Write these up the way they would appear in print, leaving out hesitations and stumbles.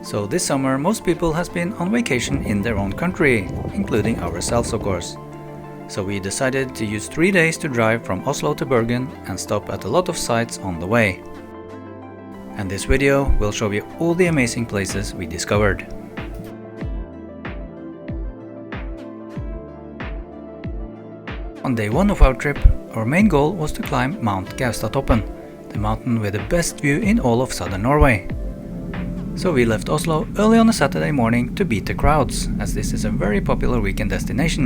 So this summer most people has been on vacation in their own country, including ourselves of course. So we decided to use 3 days to drive from Oslo to Bergen and stop at a lot of sites on the way. And this video will show you all the amazing places we discovered. On day 1 of our trip, our main goal was to climb Mount Gaustatoppen, the mountain with the best view in all of southern Norway. So we left Oslo early on a Saturday morning to beat the crowds, as this is a very popular weekend destination.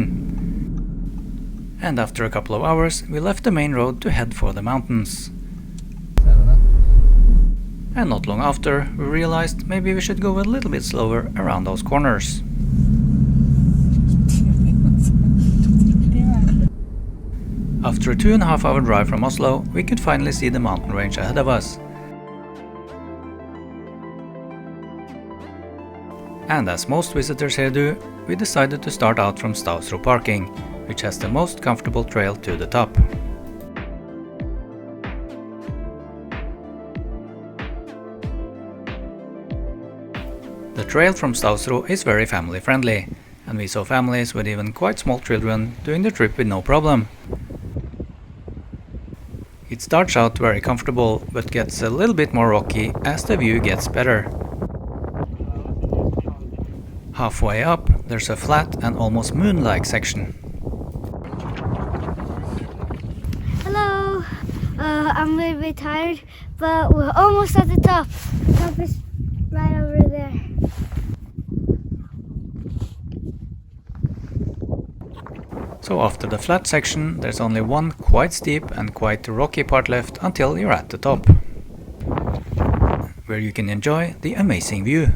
And after a couple of hours, we left the main road to head for the mountains. And not long after, we realized maybe we should go a little bit slower around those corners. After a 2.5-hour drive from Oslo, we could finally see the mountain range ahead of us. And as most visitors here do, we decided to start out from STAVKYRKJE parking, which has the most comfortable trail to the top. The trail from STAVKYRKJE is very family friendly, and we saw families with even quite small children doing the trip with no problem. It starts out very comfortable, but gets a little bit more rocky as the view gets better. Halfway up, there's a flat and almost moon-like section. Hello! I'm a little bit tired, but we're almost at the top. The top is right over there. So after the flat section, there's only one quite steep and quite rocky part left until you're at the top, where you can enjoy the amazing view.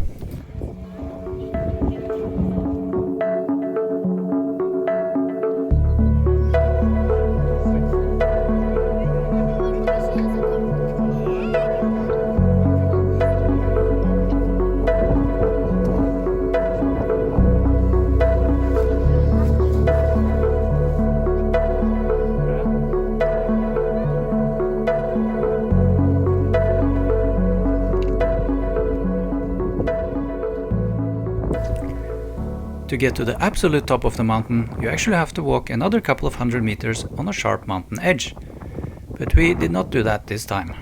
To get to the absolute top of the mountain, you actually have to walk another couple of 100 meters on a sharp mountain edge. But we did not do that this time.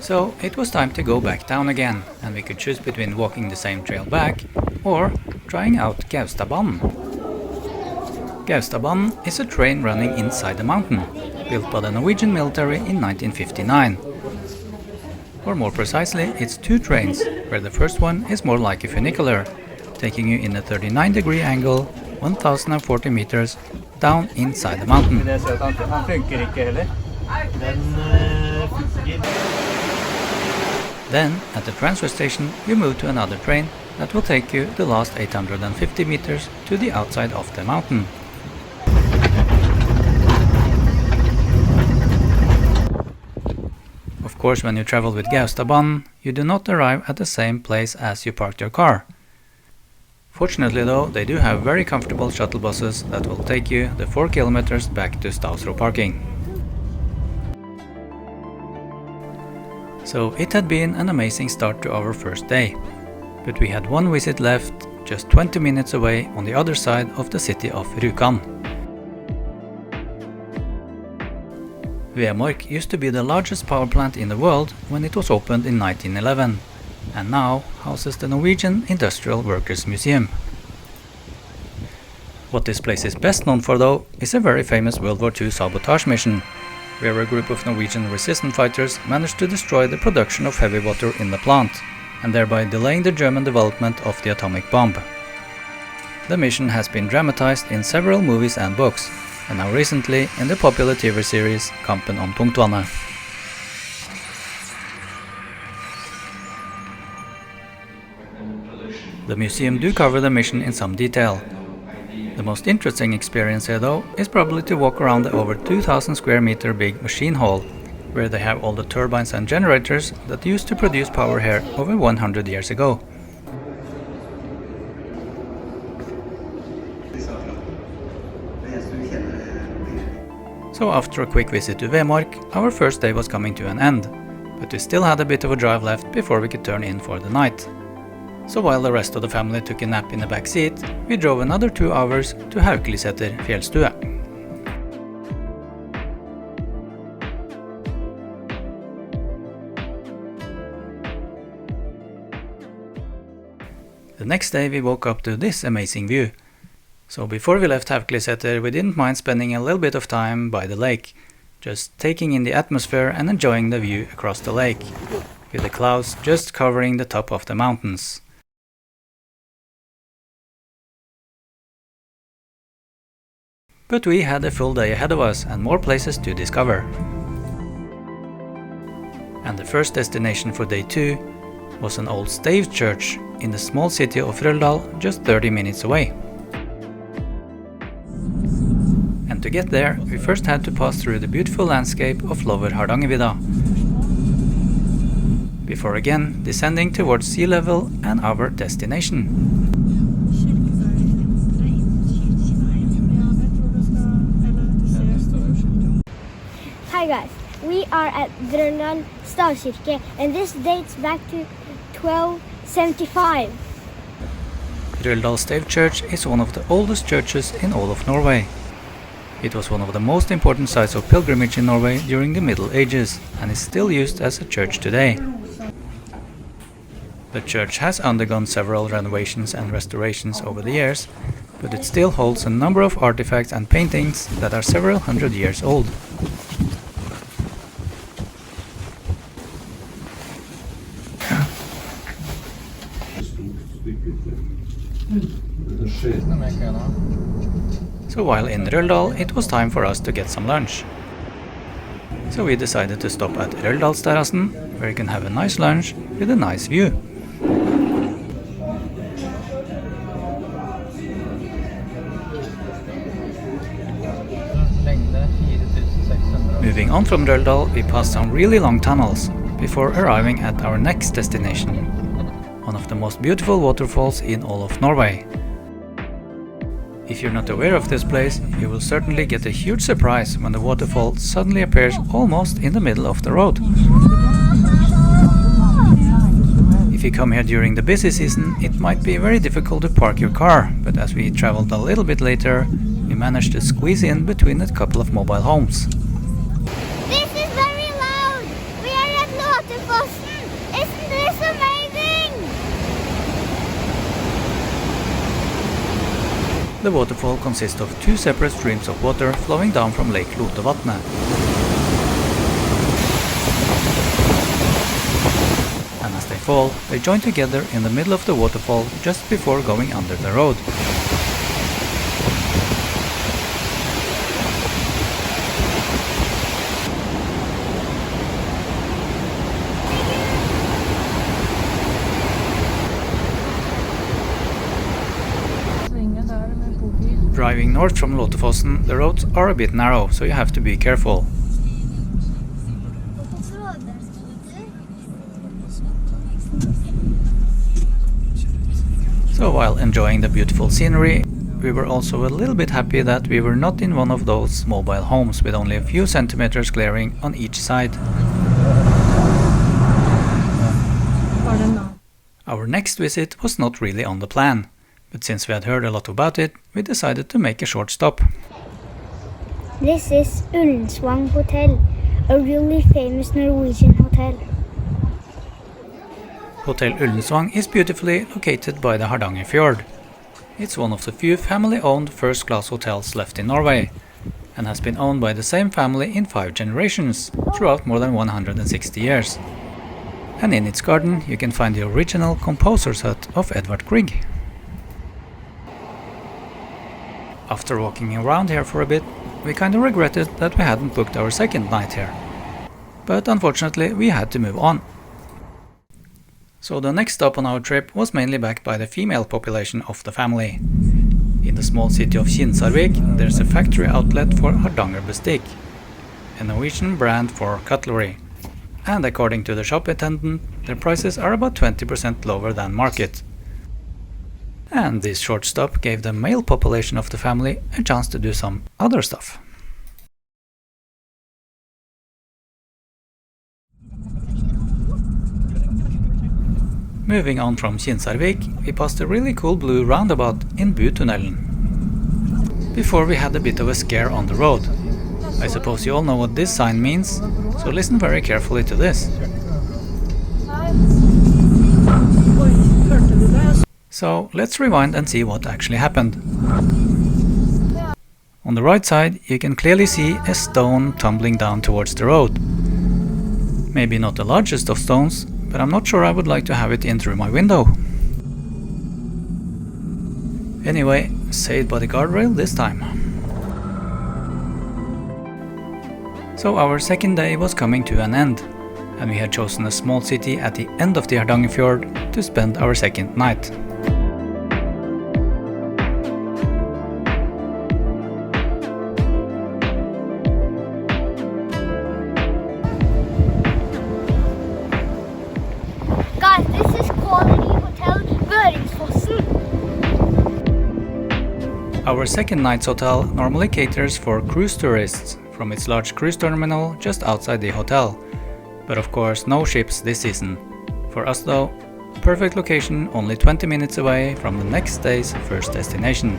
So it was time to go back down again, and we could choose between walking the same trail back or trying out Gaustatoppen. Gaustatoppen is a train running inside the mountain, built by the Norwegian military in 1959. Or more precisely, it's 2 trains, where the first one is more like a funicular, taking you in a 39-degree angle, 1040 meters, down inside the mountain. Then, at the transfer station, you move to another train that will take you the last 850 meters to the outside of the mountain. Of course, when you travel with Gaustatoppen, you do not arrive at the same place as you parked your car. Fortunately though, they do have very comfortable shuttle buses that will take you the 4 kilometers back to STAVKYRKJE parking. So it had been an amazing start to our first day, but we had one visit left, just 20 minutes away on the other side of the city of Rjukan. Vemork used to be the largest power plant in the world when it was opened in 1911. And now houses the Norwegian Industrial Workers Museum. What this place is best known for though is a very famous World War II sabotage mission, where a group of Norwegian resistance fighters managed to destroy the production of heavy water in the plant, and thereby delaying the German development of the atomic bomb. The mission has been dramatized in several movies and books, and now recently in the popular TV series Kampen om Tungtvannet. The museum do cover the mission in some detail. The most interesting experience here though is probably to walk around the over 2000 square meter big machine hall, where they have all the turbines and generators that used to produce power here over 100 years ago. So after a quick visit to Vemork, our first day was coming to an end, but we still had a bit of a drive left before we could turn in for the night. So while the rest of the family took a nap in the back seat, we drove another 2 hours to HAUKELISETER FJELLSTUE. The next day we woke up to this amazing view. So before we left HAUKELISETER, we didn't mind spending a little bit of time by the lake, just taking in the atmosphere and enjoying the view across the lake, with the clouds just covering the top of the mountains. But we had a full day ahead of us and more places to discover. And the first destination for day 2 was an old stave church in the small city of Røldal, just 30 minutes away. And to get there, we first had to pass through the beautiful landscape of lower Hardangervidda, before again descending towards sea level and our destination. Hi guys, we are at Røldal Stave Church and this dates back to 1275. Røldal Stave Church is one of the oldest churches in all of Norway. It was one of the most important sites of pilgrimage in Norway during the Middle Ages and is still used as a church today. The church has undergone several renovations and restorations over the years, but it still holds a number of artifacts and paintings that are several hundred years old. So while in Røldal, it was time for us to get some lunch. So we decided to stop at Røldalsterrassen, where you can have a nice lunch with a nice view. Moving on from Røldal, we passed some really long tunnels before arriving at our next destination, one of the most beautiful waterfalls in all of Norway. If you're not aware of this place, you will certainly get a huge surprise when the waterfall suddenly appears almost in the middle of the road. If you come here during the busy season, it might be very difficult to park your car, but as we traveled a little bit later, we managed to squeeze in between a couple of mobile homes. This is very loud! We are at Låtefossen! Isn't this amazing? The waterfall consists of 2 separate streams of water flowing down from Lake Låtevatnet. And as they fall, they join together in the middle of the waterfall just before going under the road. Driving north from Låtefossen, the roads are a bit narrow, so you have to be careful. So while enjoying the beautiful scenery, we were also a little bit happy that we were not in one of those mobile homes with only a few centimeters clearing on each side. Our next visit was not really on the plan, but since we had heard a lot about it, we decided to make a short stop. This is ULLENSVANG Hotel, a really famous Norwegian hotel. Hotel ULLENSVANG is beautifully located by the Hardanger Fjord. It's one of the few family-owned first-class hotels left in Norway, and has been owned by the same family in 5 generations, throughout more than 160 years. And in its garden you can find the original composer's hut of Edvard Grieg. After walking around here for a bit, we kinda regretted that we hadn't booked our second night here. But unfortunately we had to move on. So the next stop on our trip was mainly backed by the female population of the family. In the small city of Kinsarvik, there's a factory outlet for Hardanger BESTIKK, a Norwegian brand for cutlery. And according to the shop attendant, their prices are about 20% lower than market. And this short stop gave the male population of the family a chance to do some other stuff. Moving on from Kinsarvik, we passed a really cool blue roundabout in Butunnelen. Before we had a bit of a scare on the road. I suppose you all know what this sign means, so listen very carefully to this. So let's rewind and see what actually happened. On the right side you can clearly see a stone tumbling down towards the road. Maybe not the largest of stones, but I'm not sure I would like to have it in through my window. Anyway, saved by the guardrail this time. So our second day was coming to an end, and we had chosen a small city at the end of the Hardangerfjord to spend our second night. Guys, this is quality hotel Vøringsfossen. Our second night's hotel normally caters for cruise tourists from its large cruise terminal just outside the hotel. But of course no ships this season. For us though, a perfect location only 20 minutes away from the next day's first destination.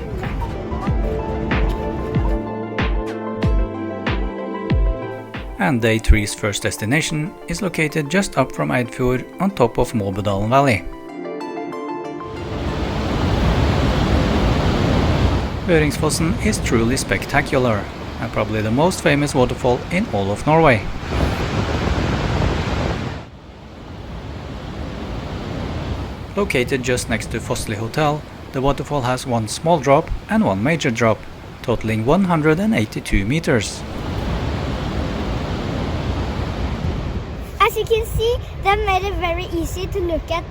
And day 3's first destination is located just up from Eidfjord on top of Måbødalen Valley. Vøringsfossen is truly spectacular and probably the most famous waterfall in all of Norway. Located just next to Fossli Hotel, the waterfall has one small drop and one major drop, totaling 182 meters. As you can see, they made it very easy to look at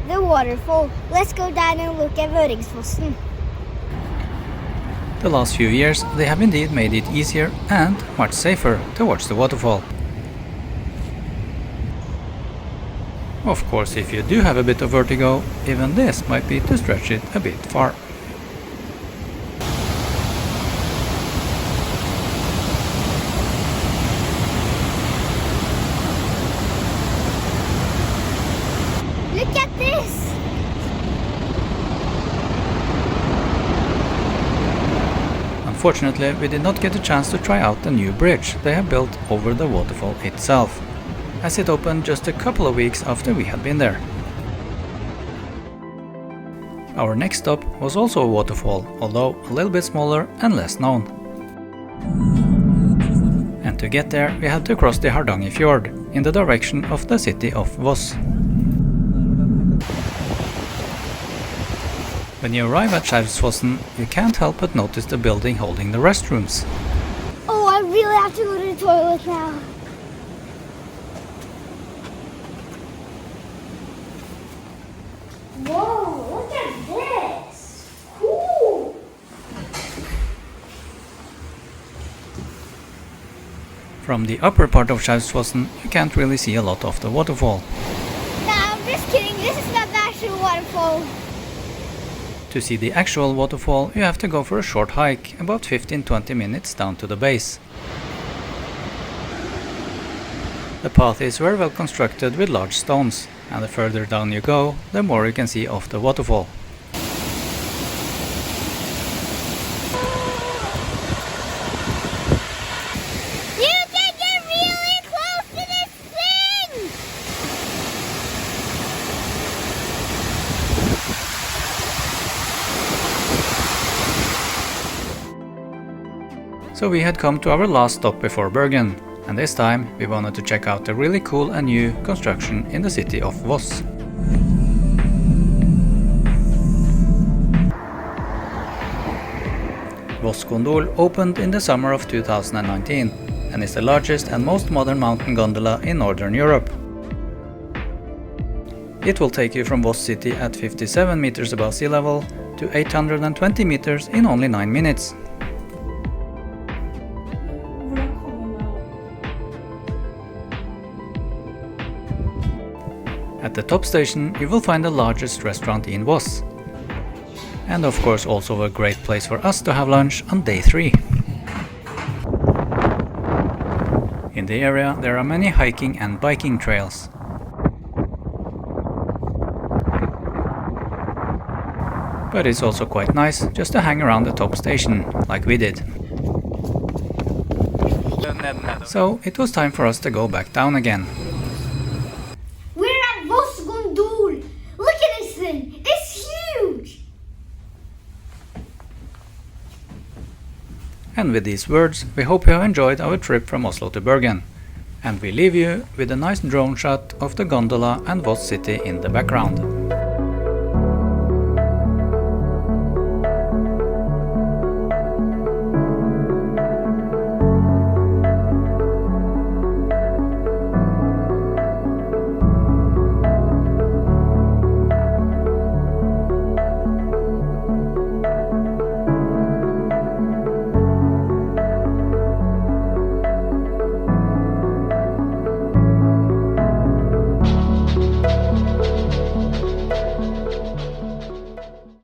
the waterfall. Let's go down and look at Vøringsfossen. The last few years they have indeed made it easier and much safer to watch the waterfall. Of course, if you do have a bit of vertigo, even this might be to stretch it a bit far. Look at this! Unfortunately, we did not get a chance to try out the new bridge they have built over the waterfall itself, as it opened just a couple of weeks after we had been there. Our next stop was also a waterfall, although a little bit smaller and less known. And to get there we had to cross the Hardangerfjord in the direction of the city of Voss. When you arrive at SKJERVSFOSSEN, you can't help but notice the building holding the restrooms. Oh, I really have to go to the toilet now. Whoa, look at this! Cool! From the upper part of SKJERVSFOSSEN, you can't really see a lot of the waterfall. Nah, I'm just kidding. This is not the actual waterfall. To see the actual waterfall, you have to go for a short hike, about 15-20 minutes down to the base. The path is very well constructed with large stones, and the further down you go, the more you can see of the waterfall. You can get really close to this thing! So we had come to our last stop before Bergen, and this time we wanted to check out the really cool and new construction in the city of Voss. Voss Gondola opened in the summer of 2019 and is the largest and most modern mountain gondola in Northern Europe. It will take you from Voss city at 57 meters above sea level to 820 meters in only 9 minutes. At the top station you will find the largest restaurant in Voss. And of course also a great place for us to have lunch on day 3. In the area there are many hiking and biking trails. But it's also quite nice just to hang around the top station, like we did. So it was time for us to go back down again. We're at Voss Gondola. Look at this thing. It's huge. And with these words, we hope you have enjoyed our trip from Oslo to Bergen. And we leave you with a nice drone shot of the gondola and Voss city in the background.